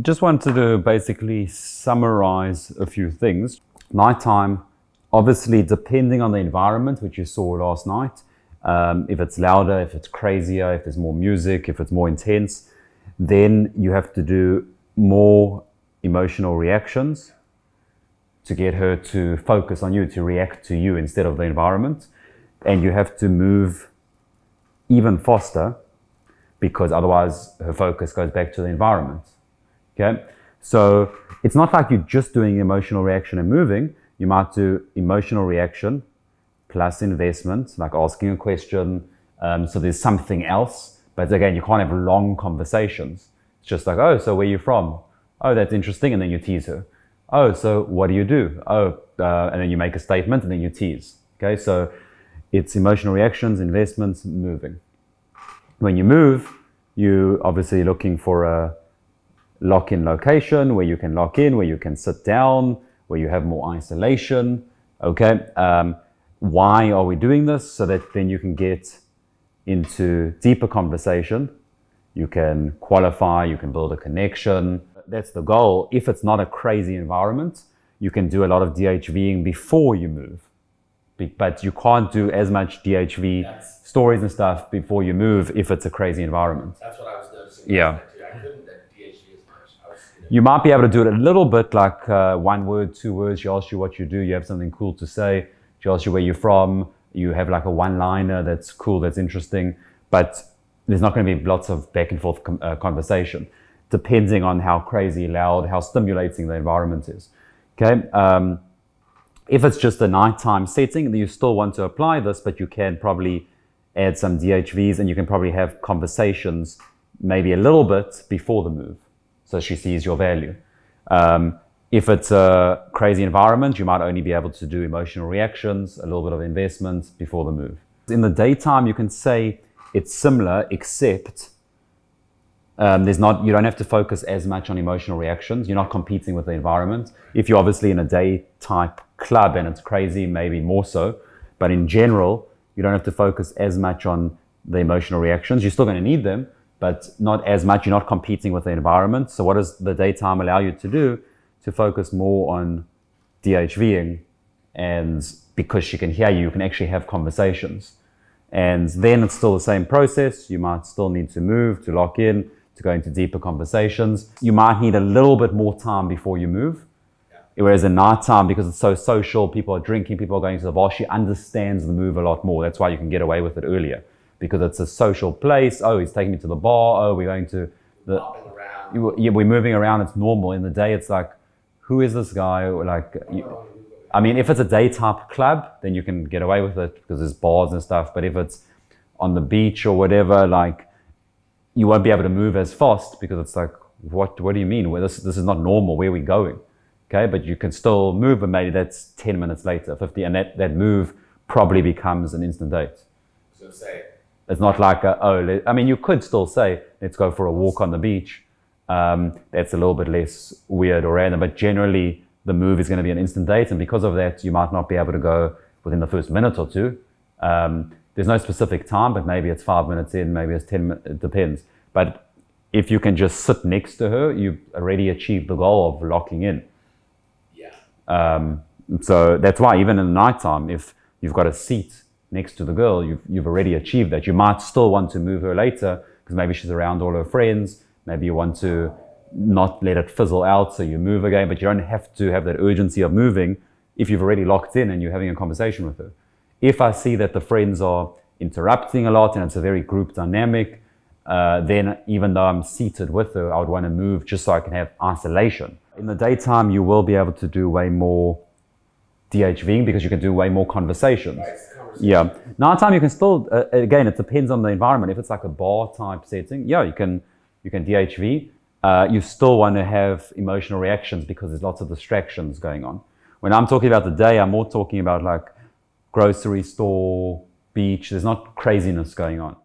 Just wanted to basically summarize a few things. Nighttime, obviously, depending on the environment, which you saw last night, if it's louder, if it's crazier, if there's more music, if it's more intense, then you have to do more emotional reactions to get her to focus on you, to react to you instead of the environment. And you have to move even faster because otherwise her focus goes back to the environment. Okay, so it's not like you're just doing emotional reaction and moving. You might do emotional reaction plus investment, like asking a question. So there's something else, but again, you can't have long conversations. It's just like, oh, so where are you from? Oh, that's interesting, and then you tease her. Oh, so what do you do? Oh, and then you make a statement, and then you tease. Okay, so it's emotional reactions, investments, moving. When you move, you obviously looking for a lock-in location where you can lock in, where you can sit down, where you have more isolation. Okay, why are we doing this? So that then you can get into deeper conversation. You can qualify, you can build a connection. That's the goal. If it's not a crazy environment, you can do a lot of DHVing before you move. But you can't do as much DHV stories and stuff before you move if it's a crazy environment. That's what I was noticing. Yeah. I couldn't DHV as much. You might be able to do it a little bit, like 1 word, 2 words. She asks you what you do. You have something cool to say. She asks you where you're from. You have like a one-liner that's cool, that's interesting. But there's not going to be lots of back and forth conversation, depending on how crazy, loud, how stimulating the environment is. Okay. If it's just a nighttime setting, then you still want to apply this, but you can probably add some DHVs and you can probably have conversations maybe a little bit before the move, so she sees your value. If it's a crazy environment, you might only be able to do emotional reactions, a little bit of investment before the move. In the daytime, you can say it's similar, except you don't have to focus as much on emotional reactions. You're not competing with the environment. If you're obviously in a day type club and it's crazy, maybe more so. But in general, you don't have to focus as much on the emotional reactions. You're still going to need them, but not as much. You're not competing with the environment. So what does the daytime allow you to do? To focus more on DHVing, and because she can hear you, you can actually have conversations. And then it's still the same process. You might still need to move, to lock in, to go into deeper conversations. You might need a little bit more time before you move. Whereas in nighttime, because it's so social, people are drinking, people are going to the bar, she understands the move a lot more. That's why you can get away with it earlier, because it's a social place. Oh, he's taking me to the bar. Oh, we're going to the... Yeah, we're moving around. It's normal. In the day, it's like, who is this guy? Like, I mean, if it's a day type club, then you can get away with it because there's bars and stuff. But if it's on the beach or whatever, like, you won't be able to move as fast because it's like, what do you mean? Well, this is not normal. Where are we going? Okay, but you can still move, and maybe that's 10 minutes later, 50, and that move probably becomes an instant date. So say, it's not like I mean, you could still say, let's go for a walk on the beach. That's a little bit less weird or random, but generally the move is going to be an instant date, and because of that, you might not be able to go within the first minute or two. There's no specific time, but maybe it's 5 minutes in, maybe it's 10 minutes, it depends. But if you can just sit next to her, you've already achieved the goal of locking in. So that's why even in the nighttime, if you've got a seat next to the girl, you've already achieved that. You might still want to move her later because maybe she's around all her friends. Maybe you want to not let it fizzle out, so you move again, but you don't have to have that urgency of moving if you've already locked in and you're having a conversation with her. If I see that the friends are interrupting a lot and it's a very group dynamic, then even though I'm seated with her, I would want to move just so I can have isolation. In the daytime, you will be able to do way more DHVing because you can do way more conversations. Yeah. Nighttime, you can still, again, it depends on the environment. If it's like a bar type setting, yeah, you can DHV. You still want to have emotional reactions because there's lots of distractions going on. When I'm talking about the day, I'm more talking about like grocery store, beach. There's not craziness going on.